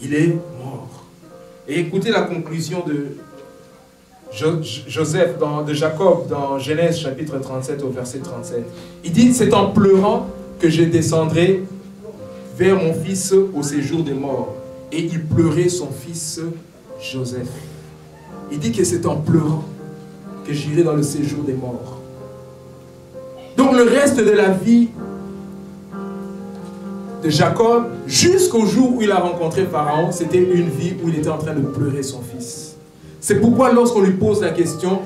il est mort. Et écoutez la conclusion de Joseph, de Jacob, dans Genèse chapitre 37 au verset 37. Il dit, c'est en pleurant que je descendrai vers mon fils au séjour des morts. Et il pleurait son fils Joseph. Il dit que c'est en pleurant que j'irai dans le séjour des morts. Donc le reste de la vie de Jacob, jusqu'au jour où il a rencontré Pharaon, c'était une vie où il était en train de pleurer son fils. C'est pourquoi lorsqu'on lui pose la question,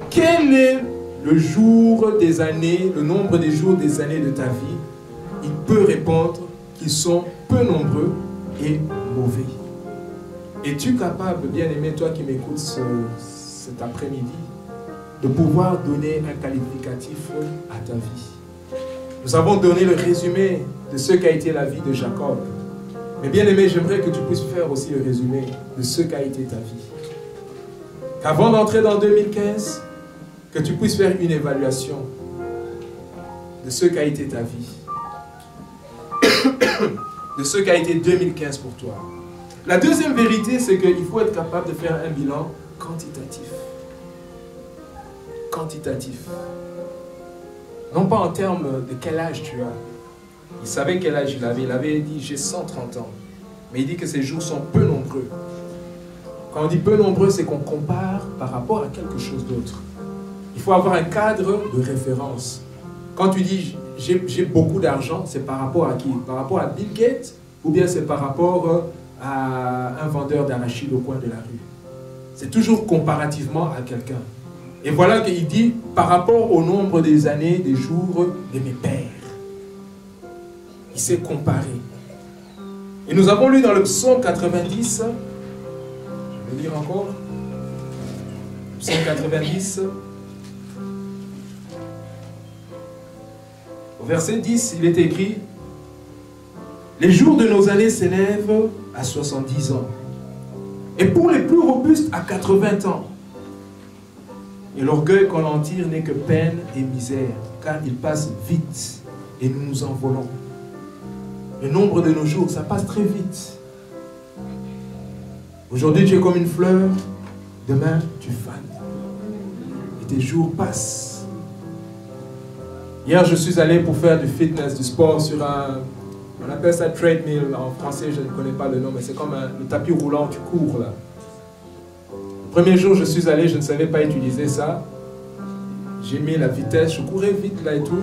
quel est le jour des années, le nombre des jours des années de ta vie, il peut répondre qu'ils sont peu nombreux et mauvais. Es-tu capable, bien-aimé, toi qui m'écoutes cet après-midi, de pouvoir donner un qualificatif à ta vie? Nous avons donné le résumé de ce qu'a été la vie de Jacob. Mais bien-aimé, j'aimerais que tu puisses faire aussi le résumé de ce qu'a été ta vie. Qu'avant d'entrer dans 2015, que tu puisses faire une évaluation de ce qu'a été ta vie. De ce qu'a été 2015 pour toi. La deuxième vérité, c'est qu'il faut être capable de faire un bilan quantitatif. Quantitatif. Non pas en termes de quel âge tu as. Il savait quel âge il avait. Il avait dit, j'ai 130 ans. Mais il dit que ces jours sont peu nombreux. Quand on dit peu nombreux, c'est qu'on compare par rapport à quelque chose d'autre. Il faut avoir un cadre de référence. Quand tu dis j'ai beaucoup d'argent, c'est par rapport à qui? Par rapport à Bill Gates ou bien c'est par rapport à un vendeur d'arachides au coin de la rue? C'est toujours comparativement à quelqu'un. Et voilà qu'il dit par rapport au nombre des années, des jours de mes pères. Il s'est comparé. Et nous avons lu dans le psaume 90, je vais lire encore, psaume 90, au verset 10, il est écrit, les jours de nos années s'élèvent à 70 ans, et pour les plus robustes à 80 ans. Et l'orgueil qu'on en tire n'est que peine et misère, car il passe vite et nous nous envolons. Le nombre de nos jours, ça passe très vite. Aujourd'hui, tu es comme une fleur, demain, tu fanes. Et tes jours passent. Hier, je suis allé pour faire du fitness, du sport sur un... On appelle ça treadmill en français, je ne connais pas le nom, mais c'est comme le tapis roulant, tu cours là. Le premier jour, je suis allé, je ne savais pas utiliser ça. J'ai mis la vitesse, je courais vite là et tout.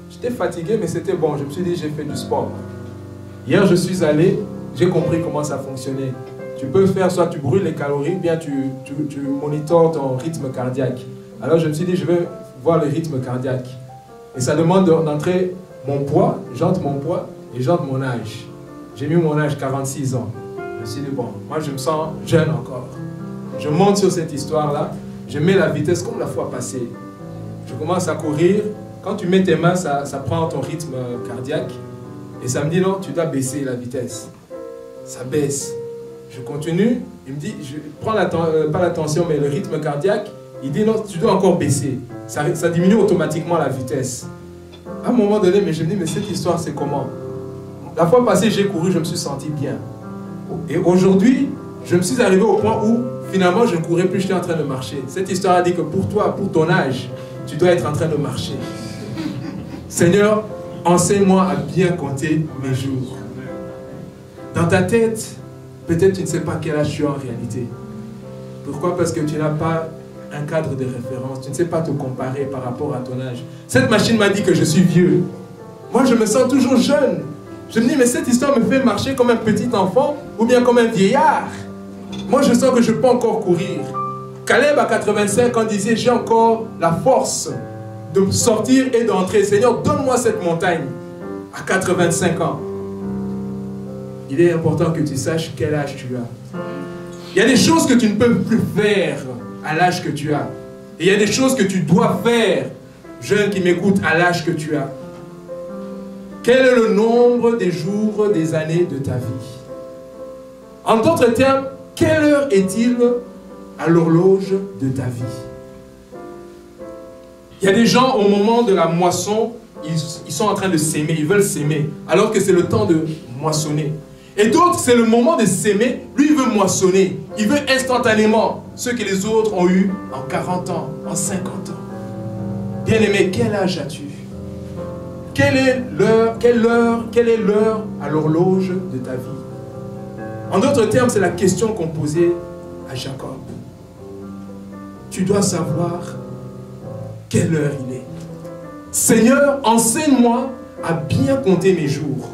J'étais fatigué, mais c'était bon. Je me suis dit, j'ai fait du sport. Hier, je suis allé, j'ai compris comment ça fonctionnait. Tu peux faire, soit tu brûles les calories, ou bien tu monitores ton rythme cardiaque. Alors je me suis dit, je vais voir le rythme cardiaque. Et ça demande d'entrer mon poids, j'entre mon poids et j'entre mon âge. J'ai mis mon âge, 46 ans. Je me suis dit, bon, moi je me sens jeune encore. Je monte sur cette histoire-là, je mets la vitesse comme la fois passée. Je commence à courir. Quand tu mets tes mains, ça prend ton rythme cardiaque. Et ça me dit, non, tu dois baisser la vitesse. Ça baisse. Je continue. Il me dit, je prends pas la tension, mais le rythme cardiaque. Il dit, non, tu dois encore baisser. Ça diminue automatiquement la vitesse. À un moment donné, mais je me dis, mais cette histoire, c'est comment? La fois passée, j'ai couru, je me suis senti bien. Et aujourd'hui, je me suis arrivé au point où, finalement, je ne courais plus, j'étais en train de marcher. Cette histoire a dit que pour toi, pour ton âge, tu dois être en train de marcher. Seigneur, enseigne-moi à bien compter mes jours. Dans ta tête, peut-être tu ne sais pas quel âge tu as en réalité. Pourquoi? Parce que tu n'as pas un cadre de référence. Tu ne sais pas te comparer par rapport à ton âge. Cette machine m'a dit que je suis vieux. Moi, je me sens toujours jeune. Je me dis, mais cette histoire me fait marcher comme un petit enfant ou bien comme un vieillard. Moi, je sens que je peux encore courir. Caleb, à 85 ans, disait, j'ai encore la force de sortir et d'entrer. Seigneur, donne-moi cette montagne à 85 ans. Il est important que tu saches quel âge tu as. Il y a des choses que tu ne peux plus faire à l'âge que tu as. Et il y a des choses que tu dois faire, jeune qui m'écoute, à l'âge que tu as. Quel est le nombre des jours, des années de ta vie? En d'autres termes, quelle heure est-il à l'horloge de ta vie? Il y a des gens, au moment de la moisson, ils sont en train de s'aimer, ils veulent s'aimer, alors que c'est le temps de moissonner. Et d'autres, c'est le moment de s'aimer. Lui, il veut moissonner. Il veut instantanément ce que les autres ont eu en 40 ans, en 50 ans. Bien-aimé, quel âge as-tu? Quelle est l'heure à l'horloge de ta vie? En d'autres termes, c'est la question qu'on posait à Jacob. Tu dois savoir quelle heure il est. Seigneur, enseigne-moi à bien compter mes jours.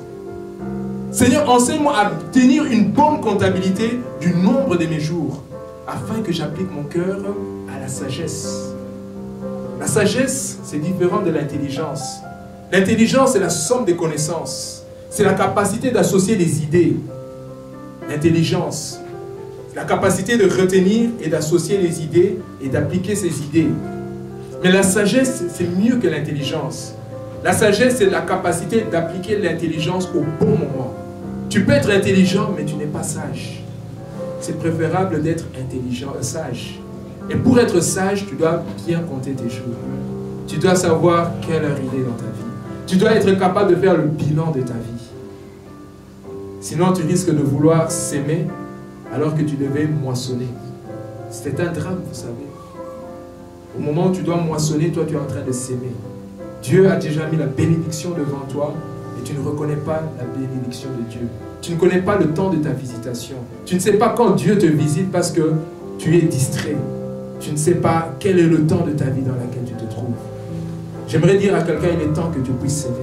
Seigneur, enseigne-moi à tenir une bonne comptabilité du nombre de mes jours, afin que j'applique mon cœur à la sagesse. La sagesse, c'est différent de l'intelligence. L'intelligence, c'est la somme des connaissances. C'est la capacité d'associer des idées. L'intelligence, c'est la capacité de retenir et d'associer les idées et d'appliquer ces idées. Mais la sagesse, c'est mieux que l'intelligence. La sagesse, c'est la capacité d'appliquer l'intelligence au bon moment. Tu peux être intelligent, mais tu n'es pas sage. C'est préférable d'être intelligent, sage. Et pour être sage, tu dois bien compter tes jours. Tu dois savoir quelle heure il est dans ta vie. Tu dois être capable de faire le bilan de ta vie. Sinon, tu risques de vouloir s'aimer alors que tu devais moissonner. C'est un drame, vous savez. Au moment où tu dois moissonner, toi, tu es en train de s'aimer. Dieu a déjà mis la bénédiction devant toi et tu ne reconnais pas la bénédiction de Dieu. Tu ne connais pas le temps de ta visitation. Tu ne sais pas quand Dieu te visite parce que tu es distrait. Tu ne sais pas quel est le temps de ta vie dans laquelle tu te trouves. J'aimerais dire à quelqu'un, il est temps que tu puisses s'aimer.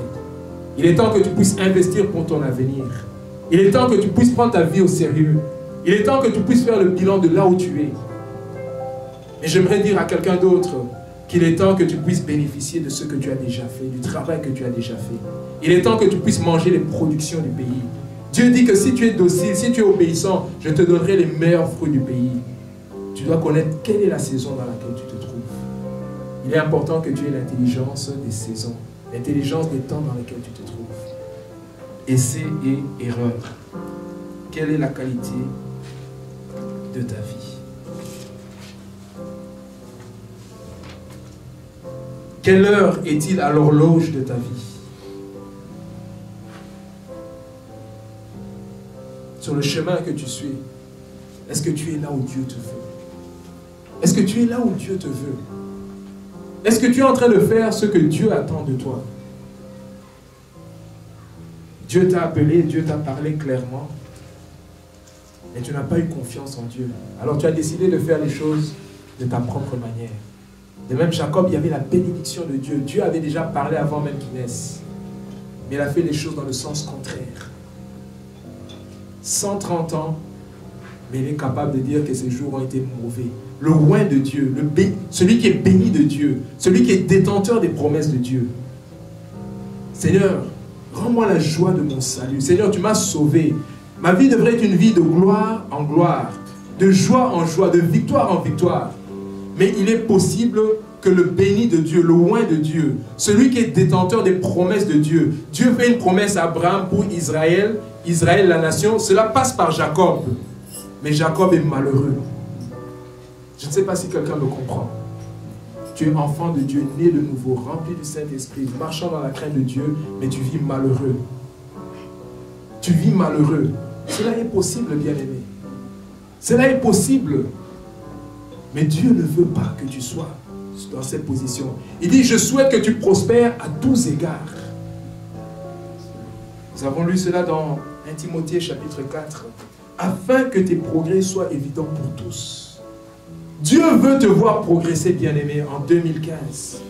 Il est temps que tu puisses investir pour ton avenir. Il est temps que tu puisses prendre ta vie au sérieux. Il est temps que tu puisses faire le bilan de là où tu es. Et j'aimerais dire à quelqu'un d'autre qu'il est temps que tu puisses bénéficier de ce que tu as déjà fait, du travail que tu as déjà fait. Il est temps que tu puisses manger les productions du pays. Dieu dit que si tu es docile, si tu es obéissant, je te donnerai les meilleurs fruits du pays. Tu dois connaître quelle est la saison dans laquelle tu te trouves. Il est important que tu aies l'intelligence des saisons, l'intelligence des temps dans lesquels tu te trouves. Essai et erreur. Quelle est la qualité de ta vie? Quelle heure est-il à l'horloge de ta vie? Sur le chemin que tu suis, est-ce que tu es là où Dieu te veut? Est-ce que tu es là où Dieu te veut? Est-ce que tu es en train de faire ce que Dieu attend de toi? Dieu t'a appelé, Dieu t'a parlé clairement, et tu n'as pas eu confiance en Dieu. Alors tu as décidé de faire les choses de ta propre manière. De même, Jacob, il y avait la bénédiction de Dieu. Dieu avait déjà parlé avant même qu'il naisse. Mais il a fait les choses dans le sens contraire. 130 ans, mais il est capable de dire que ces jours ont été mauvais. Le roi de Dieu, celui qui est béni de Dieu, celui qui est détenteur des promesses de Dieu. Seigneur, rends-moi la joie de mon salut. Seigneur, tu m'as sauvé. Ma vie devrait être une vie de gloire en gloire, de joie en joie, de victoire en victoire. Mais il est possible que le béni de Dieu, le roi de Dieu, celui qui est détenteur des promesses de Dieu, Dieu fait une promesse à Abraham pour Israël, Israël la nation, cela passe par Jacob. Mais Jacob est malheureux. Je ne sais pas si quelqu'un me comprend. Tu es enfant de Dieu, né de nouveau, rempli du Saint-Esprit, marchant dans la crainte de Dieu, mais tu vis malheureux. Tu vis malheureux. Cela est possible, bien-aimé. Cela est possible. Mais Dieu ne veut pas que tu sois dans cette position. Il dit, je souhaite que tu prospères à tous égards. Nous avons lu cela dans 1 Timothée chapitre 4. Afin que tes progrès soient évidents pour tous. Dieu veut te voir progresser, bien-aimé, en 2015.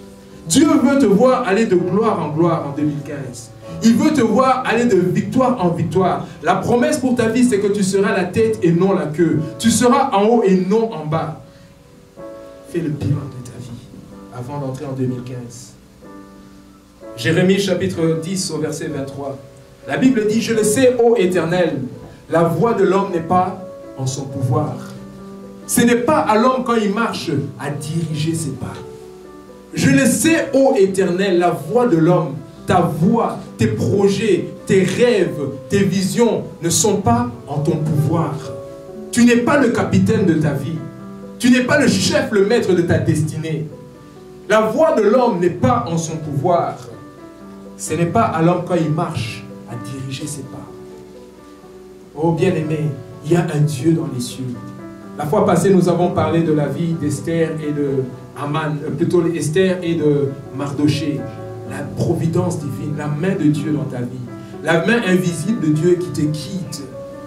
Dieu veut te voir aller de gloire en gloire en 2015. Il veut te voir aller de victoire en victoire. La promesse pour ta vie, c'est que tu seras la tête et non la queue. Tu seras en haut et non en bas. Fais le bilan de ta vie avant d'entrer en 2015. Jérémie chapitre 10 au verset 23. La Bible dit, je le sais, ô Éternel, la voie de l'homme n'est pas en son pouvoir. Ce n'est pas à l'homme quand il marche à diriger ses pas. Je le sais, ô Éternel, la voie de l'homme, ta voix, tes projets, tes rêves, tes visions ne sont pas en ton pouvoir. Tu n'es pas le capitaine de ta vie. Tu n'es pas le chef, le maître de ta destinée. La voie de l'homme n'est pas en son pouvoir. Ce n'est pas à l'homme quand il marche à diriger ses pas. Oh bien-aimé, il y a un Dieu dans les cieux. La fois passée, nous avons parlé de la vie d'Esther et de Haman, plutôt Esther et de Mardoché. La providence divine, la main de Dieu dans ta vie. La main invisible de Dieu qui te quitte.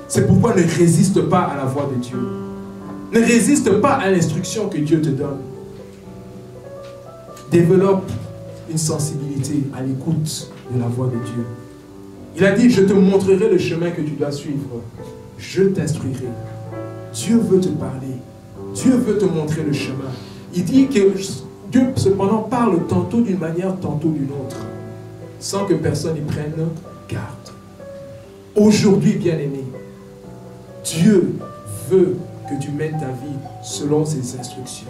C'est pourquoi ne résiste pas à la voix de Dieu. Ne résiste pas à l'instruction que Dieu te donne. Développe une sensibilité à l'écoute de la voix de Dieu. Il a dit, je te montrerai le chemin que tu dois suivre. Je t'instruirai. Dieu veut te parler. Dieu veut te montrer le chemin. Il dit que Dieu cependant parle tantôt d'une manière, tantôt d'une autre, sans que personne y prenne garde. Aujourd'hui, bien-aimé, Dieu veut que tu mènes ta vie selon ses instructions.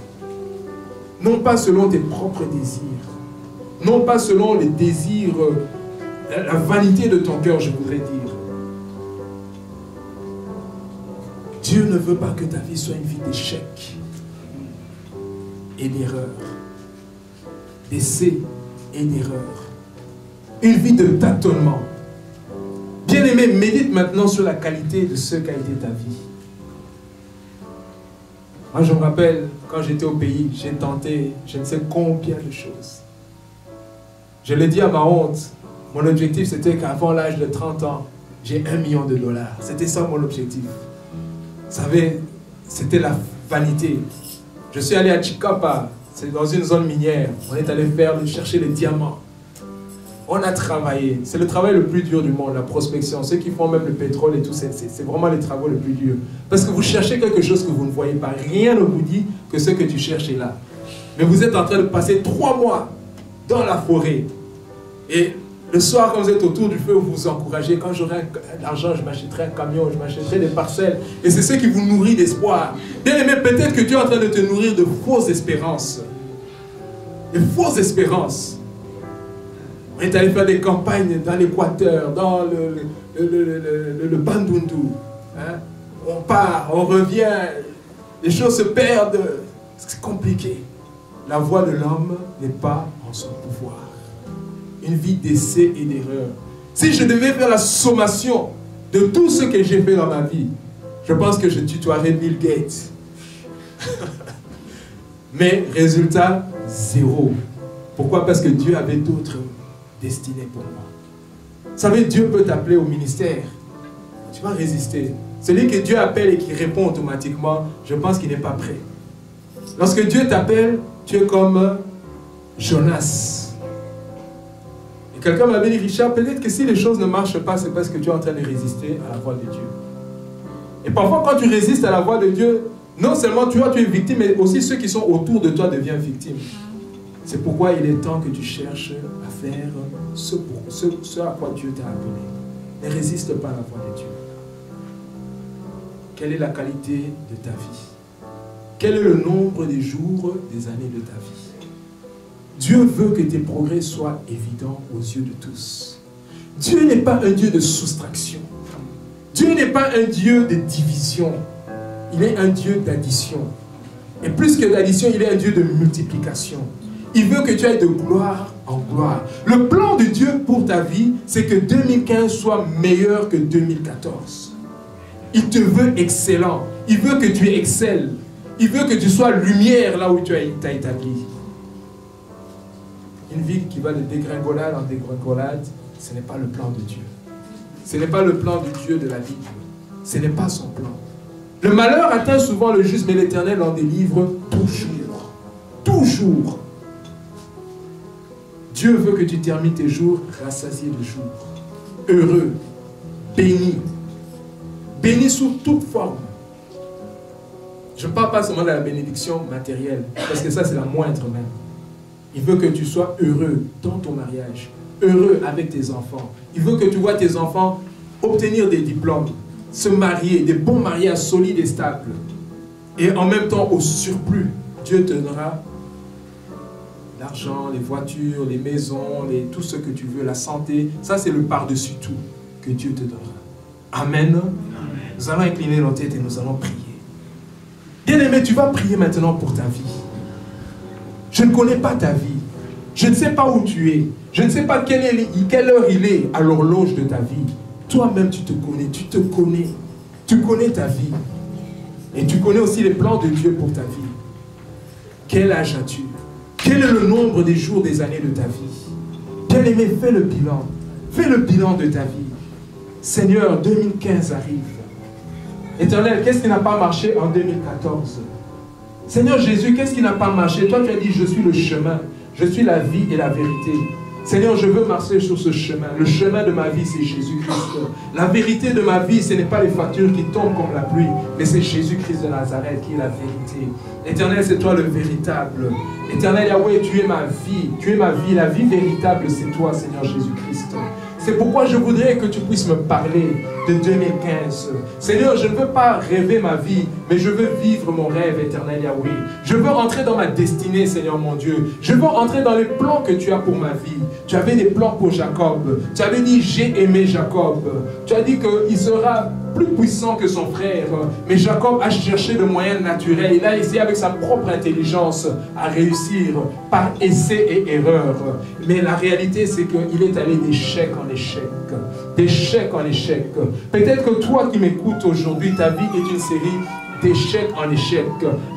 Non pas selon tes propres désirs. Non pas selon les désirs, la vanité de ton cœur, je voudrais dire. Dieu ne veut pas que ta vie soit une vie d'échec et d'erreur, d'essai et d'erreur. Une vie de tâtonnement. Bien-aimé, médite maintenant sur la qualité de ce qu'a été ta vie. Moi, je me rappelle, quand j'étais au pays, j'ai tenté je ne sais combien de choses. Je l'ai dit à ma honte, mon objectif c'était qu'avant l'âge de 30 ans, j'ai $1 million. C'était ça mon objectif. Vous savez, c'était la vanité. Je suis allé à Chikapa, c'est dans une zone minière. On est allé chercher les diamants. On a travaillé. C'est le travail le plus dur du monde, la prospection. Ceux qui font même le pétrole et tout, c'est vraiment les travaux les plus durs. Parce que vous cherchez quelque chose que vous ne voyez pas. Rien ne vous dit que ce que tu cherches est là. Mais vous êtes en train de passer 3 mois dans la forêt. Et le soir, quand vous êtes autour du feu, vous vous encouragez. Quand j'aurai de l'argent, je m'achèterai un camion, je m'achèterai des parcelles. Et c'est ce qui vous nourrit d'espoir. Bien aimé, peut-être que tu es en train de te nourrir de fausses espérances. De fausses espérances. On est allé faire des campagnes dans l'Équateur, dans le Bandundu. Hein? On part, on revient, les choses se perdent. C'est compliqué. La voix de l'homme n'est pas en son pouvoir. Une vie d'essai et d'erreur. Si je devais faire la sommation de tout ce que j'ai fait dans ma vie, je pense que je tutoierais Bill Gates. Mais résultat, 0. Pourquoi? Parce que Dieu avait d'autres destinées pour moi. Vous savez, Dieu peut t'appeler au ministère. Tu vas résister. Celui que Dieu appelle et qui répond automatiquement, je pense qu'il n'est pas prêt. Lorsque Dieu t'appelle, tu es comme Jonas. Et quelqu'un m'avait dit, Richard, peut-être que si les choses ne marchent pas, c'est parce que tu es en train de résister à la voix de Dieu. Et parfois, quand tu résistes à la voix de Dieu, non seulement tu es victime, mais aussi ceux qui sont autour de toi deviennent victimes. C'est pourquoi il est temps que tu cherches à faire ce à quoi Dieu t'a appelé. Ne résiste pas à la voix de Dieu. Quelle est la qualité de ta vie? Quel est le nombre des jours, des années de ta vie? Dieu veut que tes progrès soient évidents aux yeux de tous. Dieu n'est pas un Dieu de soustraction. Dieu n'est pas un Dieu de division. Il est un Dieu d'addition. Et plus que d'addition, il est un Dieu de multiplication. Il veut que tu ailles de gloire en gloire. Le plan de Dieu pour ta vie, c'est que 2015 soit meilleur que 2014. Il te veut excellent. Il veut que tu excelles. Il veut que tu sois lumière là où tu as établi. Une vie qui va de dégringolade en dégringolade, ce n'est pas le plan de Dieu. Ce n'est pas le plan du Dieu de la Bible. Ce n'est pas son plan. Le malheur atteint souvent le juste, mais l'Éternel en délivre toujours. Toujours. Dieu veut que tu termines tes jours rassasiés de jour. Heureux, béni. Béni sous toute forme. Je ne parle pas seulement de la bénédiction matérielle, parce que ça c'est la moindre même. Il veut que tu sois heureux dans ton mariage, heureux avec tes enfants. Il veut que tu vois tes enfants obtenir des diplômes, se marier, des bons mariages solides et stables. Et en même temps, au surplus, Dieu te donnera l'argent, les voitures, les maisons, tout ce que tu veux, la santé. Ça, c'est le par-dessus tout que Dieu te donnera. Amen. Amen. Nous allons incliner nos têtes et nous allons prier. Bien-aimé, tu vas prier maintenant pour ta vie. Je ne connais pas ta vie. Je ne sais pas où tu es. Je ne sais pas quelle heure il est à l'horloge de ta vie. Toi-même, tu te connais. Tu te connais. Tu connais ta vie. Et tu connais aussi les plans de Dieu pour ta vie. Quel âge as-tu? Quel est le nombre des jours, des années de ta vie? Bien-aimé, fais le bilan. Fais le bilan de ta vie. Seigneur, 2015 arrive. Éternel, qu'est-ce qui n'a pas marché en 2014? Seigneur Jésus, qu'est-ce qui n'a pas marché? Toi, tu as dit, je suis le chemin, je suis la vie et la vérité. Seigneur, je veux marcher sur ce chemin. Le chemin de ma vie, c'est Jésus-Christ. La vérité de ma vie, ce n'est pas les factures qui tombent comme la pluie, mais c'est Jésus-Christ de Nazareth qui est la vérité. Éternel, c'est toi le véritable. Éternel Yahweh, tu es ma vie. Tu es ma vie. La vie véritable, c'est toi, Seigneur Jésus-Christ. C'est pourquoi je voudrais que tu puisses me parler de 2015. Seigneur, je ne veux pas rêver ma vie, mais je veux vivre mon rêve, éternel Yahweh. Je veux entrer dans ma destinée, Seigneur mon Dieu. Je veux entrer dans les plans que tu as pour ma vie. Tu avais des plans pour Jacob. Tu avais dit, j'ai aimé Jacob. Tu as dit qu'il sera plus puissant que son frère. Mais Jacob a cherché le moyen naturel. Il a essayé avec sa propre intelligence à réussir par essai et erreur. Mais la réalité, c'est qu'il est allé d'échec en échec. D'échec en échec. Peut-être que toi qui m'écoutes aujourd'hui, ta vie est une série d'échec en échec.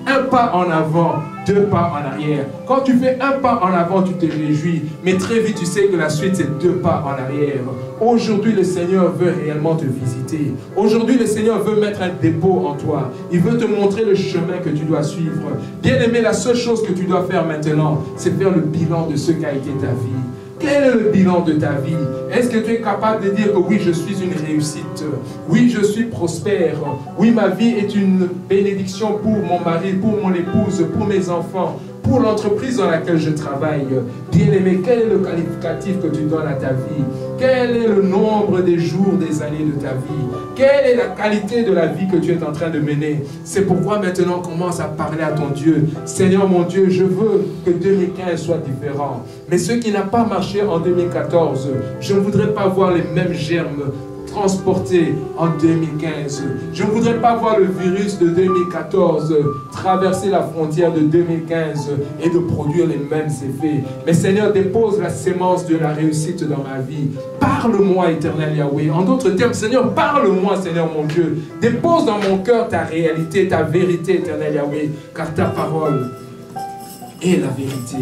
Un pas en avant, deux pas en arrière. Quand tu fais un pas en avant, tu te réjouis. Mais très vite, tu sais que la suite, c'est deux pas en arrière. Aujourd'hui, le Seigneur veut réellement te visiter. Aujourd'hui, le Seigneur veut mettre un dépôt en toi. Il veut te montrer le chemin que tu dois suivre. Bien-aimé, la seule chose que tu dois faire maintenant, c'est faire le bilan de ce qu'a été ta vie. Quel est le bilan de ta vie? Est-ce que tu es capable de dire que oui, je suis une réussite? Oui, je suis prospère. Oui, ma vie est une bénédiction pour mon mari, pour mon épouse, pour mes enfants, pour l'entreprise dans laquelle je travaille. Bien-aimé, quel est le qualificatif que tu donnes à ta vie? Quel est le nombre des jours, des années de ta vie? Quelle est la qualité de la vie que tu es en train de mener? C'est pourquoi maintenant commence à parler à ton Dieu. Seigneur mon Dieu, je veux que 2015 soit différent. Mais ce qui n'a pas marché en 2014, je ne voudrais pas voir les mêmes germes transporté en 2015. Je ne voudrais pas voir le virus de 2014 traverser la frontière de 2015 et de produire les mêmes effets. Mais Seigneur, dépose la sémence de la réussite dans ma vie. Parle-moi, éternel Yahweh. En d'autres termes, Seigneur, parle-moi, Seigneur mon Dieu. Dépose dans mon cœur ta réalité, ta vérité, éternel Yahweh, car ta parole est la vérité.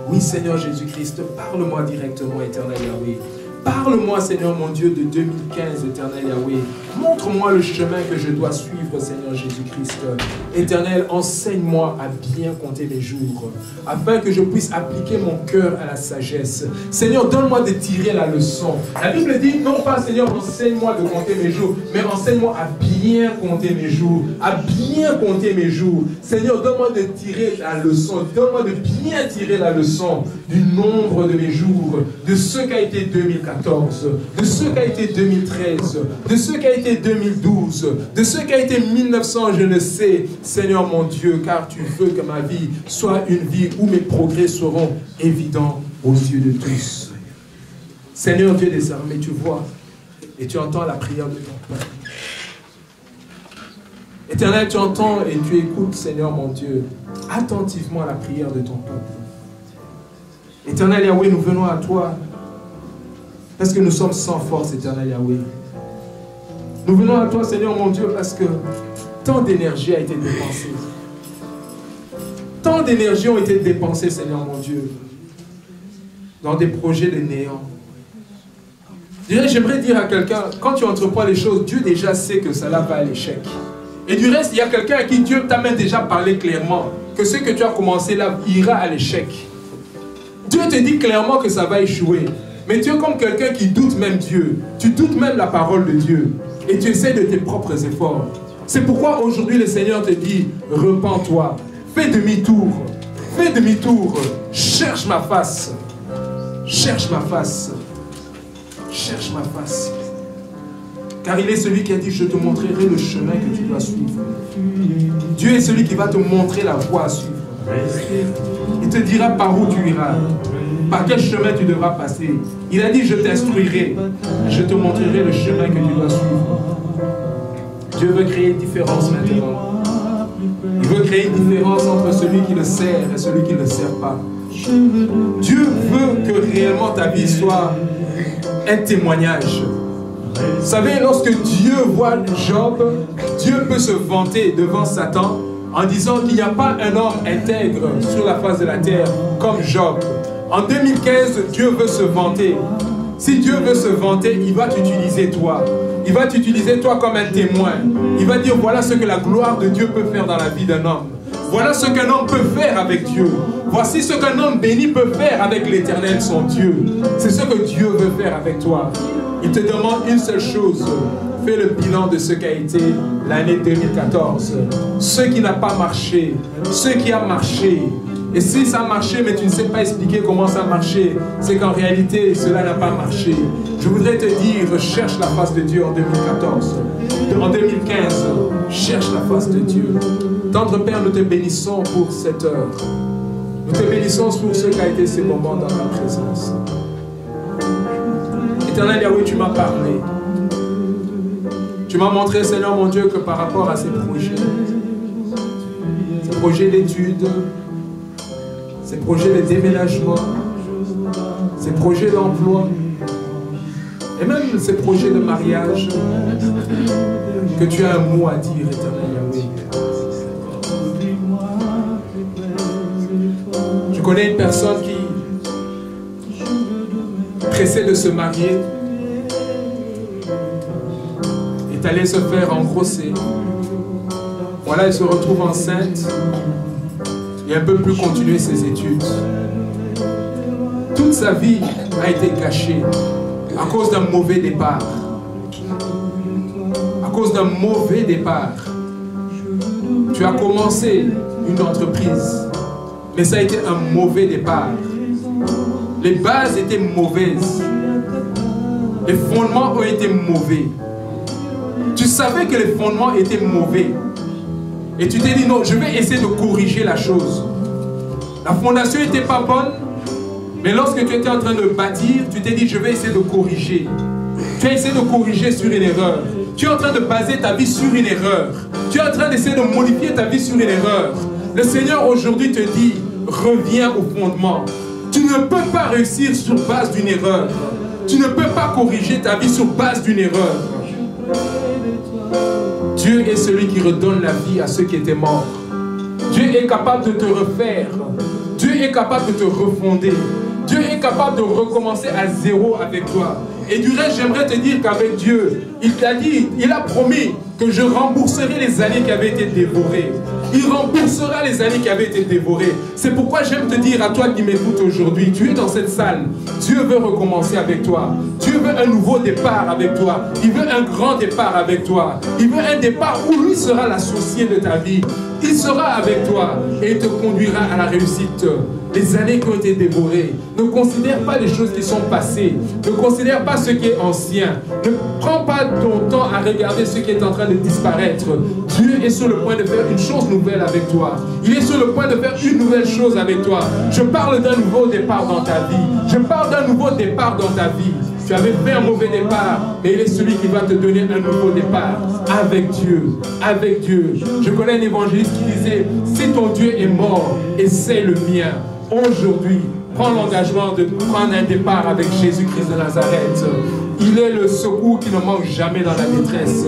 Oui, Seigneur Jésus-Christ, parle-moi directement, éternel Yahweh. Parle-moi, Seigneur mon Dieu, de 2015, éternel Yahweh. Montre-moi le chemin que je dois suivre, Seigneur Jésus-Christ. Éternel, enseigne-moi à bien compter mes jours, afin que je puisse appliquer mon cœur à la sagesse. Seigneur, donne-moi de tirer la leçon. La Bible dit, non pas, Seigneur, enseigne-moi de compter mes jours, mais enseigne-moi à bien compter mes jours, à bien compter mes jours. Seigneur, donne-moi de tirer la leçon, donne-moi de bien tirer la leçon du nombre de mes jours, de ce qu'a été 2014, de ce qu'a été 2013, de ce qu'a été 2012, de ce qu'a été 1900, je ne sais, Seigneur mon Dieu, car tu veux que ma vie soit une vie où mes progrès seront évidents aux yeux de tous. Seigneur Dieu des armées, tu vois et tu entends la prière de ton peuple. Éternel, tu entends et tu écoutes, Seigneur mon Dieu, attentivement la prière de ton peuple. Éternel Yahweh, nous venons à toi parce que nous sommes sans force, éternel Yahweh. Nous venons à toi, Seigneur mon Dieu, parce que tant d'énergie a été dépensée. Tant d'énergie ont été dépensées, Seigneur mon Dieu, dans des projets de néant. J'aimerais dire à quelqu'un, quand tu entreprends les choses, Dieu déjà sait que cela va à l'échec. Et du reste, il y a quelqu'un à qui Dieu t'a même déjà parlé clairement que ce que tu as commencé là ira à l'échec. Dieu te dit clairement que ça va échouer. Mais tu es comme quelqu'un qui doute même Dieu. Tu doutes même la parole de Dieu. Et tu essaies de tes propres efforts. C'est pourquoi aujourd'hui le Seigneur te dit, repens-toi. Fais demi-tour. Fais demi-tour. Cherche ma face. Cherche ma face. Cherche ma face. Car il est celui qui a dit, je te montrerai le chemin que tu dois suivre. Dieu est celui qui va te montrer la voie à suivre. Il te dira par où tu iras, par quel chemin tu devras passer. Il a dit, je t'instruirai, je te montrerai le chemin que tu dois suivre. Dieu veut créer une différence maintenant. Il veut créer une différence entre celui qui le sert et celui qui ne le sert pas. Dieu veut que réellement ta vie soit un témoignage. Vous savez, lorsque Dieu voit Job, Dieu peut se vanter devant Satan en disant qu'il n'y a pas un homme intègre sur la face de la terre comme Job. En 2015, Dieu veut se vanter. Si Dieu veut se vanter, il va t'utiliser toi. Il va t'utiliser toi comme un témoin. Il va dire voilà ce que la gloire de Dieu peut faire dans la vie d'un homme. Voilà ce qu'un homme peut faire avec Dieu. Voici ce qu'un homme béni peut faire avec l'Éternel, son Dieu. C'est ce que Dieu veut faire avec toi. Il te demande une seule chose. Fais le bilan de ce qu'a été l'année 2014. Ce qui n'a pas marché, ce qui a marché. Et si ça a marché, mais tu ne sais pas expliquer comment ça a marché, c'est qu'en réalité, cela n'a pas marché. Je voudrais te dire, cherche la face de Dieu en 2014. En 2015, cherche la face de Dieu. Tendre Père, nous te bénissons pour cette heure. Nous te bénissons pour ce qu'a été ces moments dans ta présence. Éternel Yahweh, tu m'as parlé. Tu m'as montré, Seigneur mon Dieu, que par rapport à ces projets d'études, ces projets de déménagement, ces projets d'emploi, et même ces projets de mariage, que tu as un mot à dire, Éternel Yahweh. Je connais une personne qui, pressée de se marier, est allée se faire engrosser. Voilà, elle se retrouve enceinte et elle ne peut plus continuer ses études. Toute sa vie a été gâchée à cause d'un mauvais départ. À cause d'un mauvais départ. Tu as commencé une entreprise, mais ça a été un mauvais départ. Les bases étaient mauvaises. Les fondements ont été mauvais. Tu savais que les fondements étaient mauvais. Et tu t'es dit, non, je vais essayer de corriger la chose. La fondation n'était pas bonne, mais lorsque tu étais en train de bâtir, tu t'es dit, je vais essayer de corriger. Tu as essayé de corriger sur une erreur. Tu es en train de baser ta vie sur une erreur. Tu es en train d'essayer de modifier ta vie sur une erreur. Le Seigneur aujourd'hui te dit, reviens au fondement. Tu ne peux pas réussir sur base d'une erreur. Tu ne peux pas corriger ta vie sur base d'une erreur. Dieu est celui qui redonne la vie à ceux qui étaient morts. Dieu est capable de te refaire. Dieu est capable de te refonder. Dieu est capable de recommencer à zéro avec toi. Et du reste, j'aimerais te dire qu'avec Dieu, il t'a dit, il a promis que je rembourserai les années qui avaient été dévorées. Il remboursera les années qui avaient été dévorées. C'est pourquoi j'aime te dire à toi qui m'écoutes aujourd'hui, tu es dans cette salle, Dieu veut recommencer avec toi. Dieu veut un nouveau départ avec toi. Il veut un grand départ avec toi. Il veut un départ où lui sera l'associé de ta vie. Il sera avec toi et il te conduira à la réussite. Les années qui ont été dévorées, ne considère pas les choses qui sont passées. Ne considère pas ce qui est ancien. Ne prends pas ton temps à regarder ce qui est en train de disparaître. Dieu est sur le point de faire une chose nouvelle avec toi. Il est sur le point de faire une nouvelle chose avec toi. Je parle d'un nouveau départ dans ta vie. Je parle d'un nouveau départ dans ta vie. Tu avais fait un mauvais départ, mais il est celui qui va te donner un nouveau départ. Avec Dieu, avec Dieu. Je connais un évangéliste qui disait, si ton Dieu est mort, essaie le mien. Aujourd'hui, prends l'engagement de prendre un départ avec Jésus-Christ de Nazareth. Il est le secours qui ne manque jamais dans la détresse.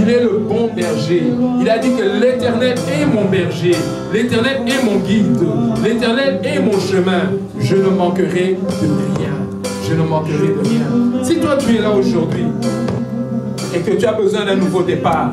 Il est le bon berger. Il a dit que l'Éternel est mon berger. L'Éternel est mon guide. L'Éternel est mon chemin. Je ne manquerai de rien. Je ne manquerai de rien. Si toi tu es là aujourd'hui et que tu as besoin d'un nouveau départ,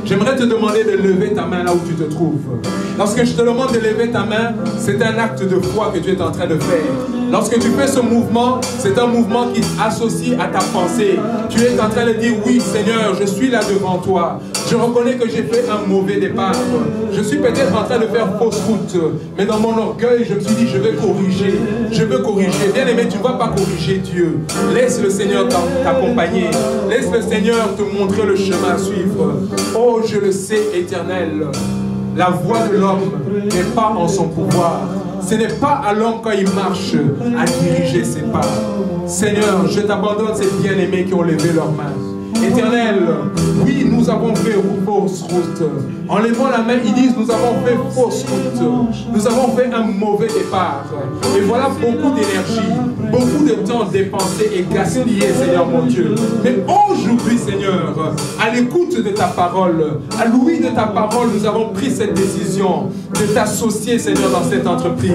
j'aimerais te demander de lever ta main là où tu te trouves. Lorsque je te demande de lever ta main, c'est un acte de foi que tu es en train de faire. Lorsque tu fais ce mouvement, c'est un mouvement qui s'associe à ta pensée. Tu es en train de dire, oui Seigneur, je suis là devant toi. Je reconnais que j'ai fait un mauvais départ. Je suis peut-être en train de faire fausse route. Mais dans mon orgueil, je me suis dit, je vais corriger. Je veux corriger. Bien aimé, tu ne vas pas corriger Dieu. Laisse le Seigneur t'accompagner. Laisse le Seigneur te montrer le chemin à suivre. Oh, je le sais, Éternel. La voix de l'homme n'est pas en son pouvoir. Ce n'est pas à l'homme quand il marche à diriger ses pas. Seigneur, je t'abandonne ces bien-aimés qui ont levé leurs mains. Éternel, oui, nous nous avons fait fausse route. En levant la main, ils disent, nous avons fait fausse route. Nous avons fait un mauvais départ. Et voilà beaucoup d'énergie, beaucoup de temps dépensé et gaspillé, Seigneur mon Dieu. Mais aujourd'hui, Seigneur, à l'écoute de ta parole, à l'ouïe de ta parole, nous avons pris cette décision de t'associer, Seigneur, dans cette entreprise.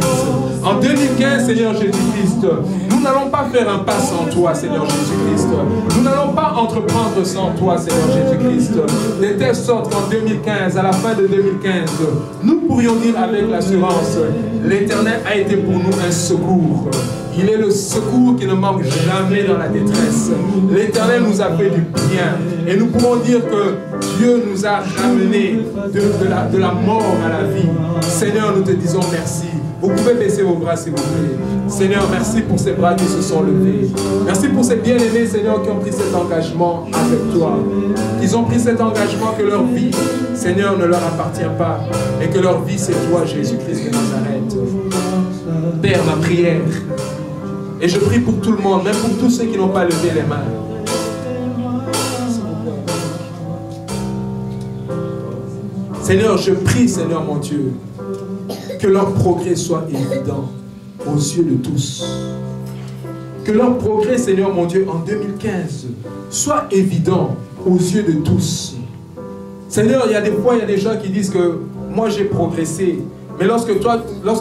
En 2015, Seigneur Jésus-Christ, nous n'allons pas faire un pas sans toi, Seigneur Jésus-Christ. Nous n'allons pas entreprendre sans toi, Seigneur Jésus-Christ. De telle sorte qu'en 2015, à la fin de 2015, nous pourrions dire avec l'assurance, l'Éternel a été pour nous un secours. Il est le secours qui ne manque jamais dans la détresse. L'Éternel nous a fait du bien. Et nous pouvons dire que Dieu nous a ramenés de la mort à la vie. Seigneur, nous te disons merci. Vous pouvez baisser vos bras s'il vous plaît. Seigneur, merci pour ces bras qui se sont levés. Merci pour ces bien-aimés, Seigneur, qui ont pris cet engagement avec toi. Ils ont pris cet engagement que leur vie, Seigneur, ne leur appartient pas. Et que leur vie, c'est toi, Jésus-Christ de Nazareth. Père, ma prière. Et je prie pour tout le monde, même pour tous ceux qui n'ont pas levé les mains. Seigneur, je prie, Seigneur mon Dieu, que leur progrès soit évident aux yeux de tous. Que leur progrès, Seigneur mon Dieu, en 2015, soit évident aux yeux de tous. Seigneur, il y a des fois, il y a des gens qui disent que moi j'ai progressé. Mais lorsque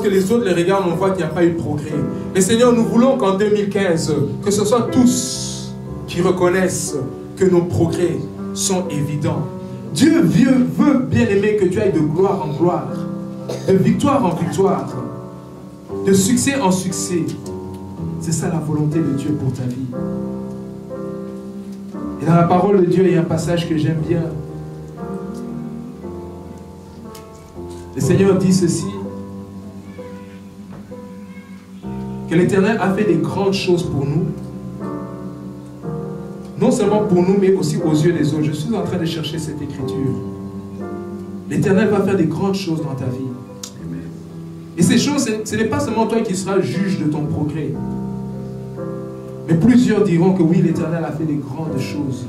les autres les regardent, on voit qu'il n'y a pas eu de progrès. Mais Seigneur, nous voulons qu'en 2015, que ce soit tous qui reconnaissent que nos progrès sont évidents. Dieu veut, bien-aimé, que tu ailles de gloire en gloire, de victoire en victoire, de succès en succès. C'est ça la volonté de Dieu pour ta vie. Et dans la parole de Dieu, il y a un passage que j'aime bien. Le Seigneur dit ceci, que l'Éternel a fait des grandes choses pour nous, non seulement pour nous, mais aussi aux yeux des autres. Je suis en train de chercher cette écriture. L'Éternel va faire des grandes choses dans ta vie. Et ces choses, ce n'est pas seulement toi qui seras juge de ton progrès. Mais plusieurs diront que oui, l'Éternel a fait des grandes choses.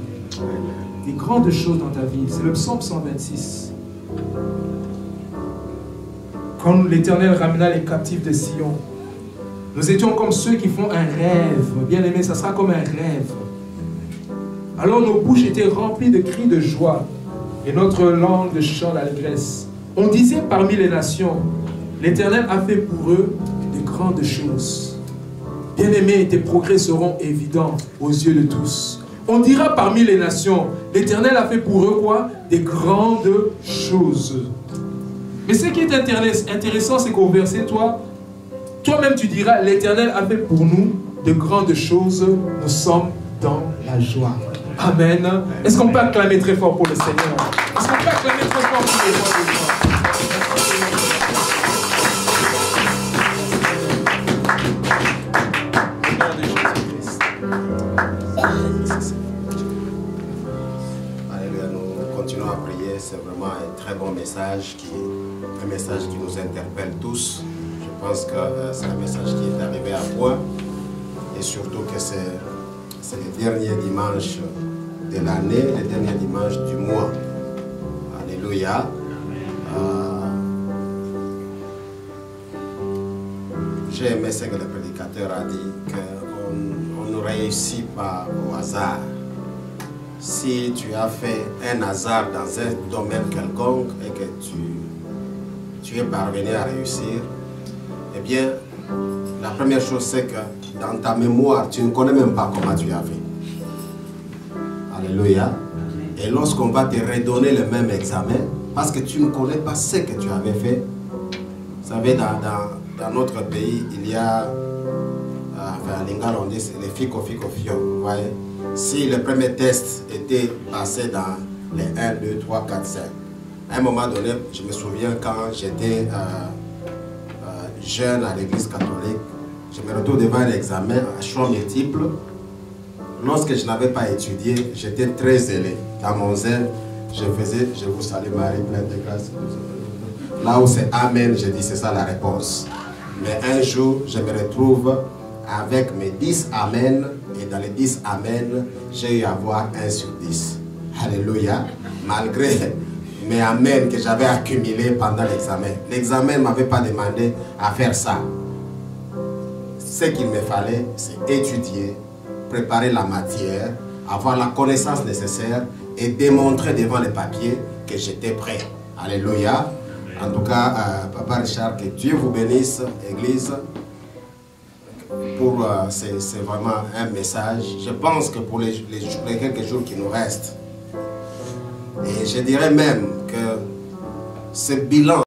Des grandes choses dans ta vie. C'est le psaume 126. Quand l'Éternel ramena les captifs de Sion, nous étions comme ceux qui font un rêve. Bien aimé, ça sera comme un rêve. Alors nos bouches étaient remplies de cris de joie et notre langue de chants d'allégresse. On disait parmi les nations, l'Éternel a fait pour eux de grandes choses. Bien aimé, tes progrès seront évidents aux yeux de tous. On dira parmi les nations, l'Éternel a fait pour eux quoi? Des grandes choses. Mais ce qui est intéressant, c'est qu'au verset, toi-même tu diras, l'Éternel a fait pour nous de grandes choses, nous sommes dans la joie. Amen. Est-ce qu'on peut acclamer très fort pour le Seigneur? Est-ce qu'on peut acclamer très fort pour les voix de joie? Alléluia, nous continuons à prier. C'est vraiment un très bon message, un message qui nous interpelle tous. Je pense que c'est un message qui est arrivé à point et surtout que c'est le dernier dimanche de l'année, le dernier dimanche du mois. Alléluia. J'ai aimé ce que le prédicateur a dit, qu'on ne réussit pas au hasard. Si tu as fait un hasard dans un domaine quelconque et que tu es parvenu à réussir, eh bien, la première chose c'est que dans ta mémoire, tu ne connais même pas comment tu as fait. Alléluia. Et lorsqu'on va te redonner le même examen, parce que tu ne connais pas ce que tu avais fait, vous savez, dans notre pays, il y a, enfin, en Lingala, on dit les fico, vous voyez. Si le premier test était passé dans les 1, 2, 3, 4, 5, à un moment donné, je me souviens quand j'étais jeune à l'église catholique, je me retrouve devant un examen à choix multiple. Lorsque je n'avais pas étudié, j'étais très zélé. Dans mon zèle, je faisais, je vous salue Marie, pleine de grâce. Là où c'est Amen, je dis c'est ça la réponse. Mais un jour, je me retrouve avec mes 10 Amen. Et dans les 10 Amen, j'ai eu à avoir 1 sur 10. Alléluia. malgré mes amens que j'avais accumulés pendant l'examen. L'examen ne m'avait pas demandé à faire ça. Ce qu'il me fallait, c'est étudier, préparer la matière, avoir la connaissance nécessaire et démontrer devant les papiers que j'étais prêt. Alléluia. En tout cas, Papa Richard, que Dieu vous bénisse, Église. C'est vraiment un message. Je pense que pour les quelques jours qui nous restent, et je dirais même que ce bilan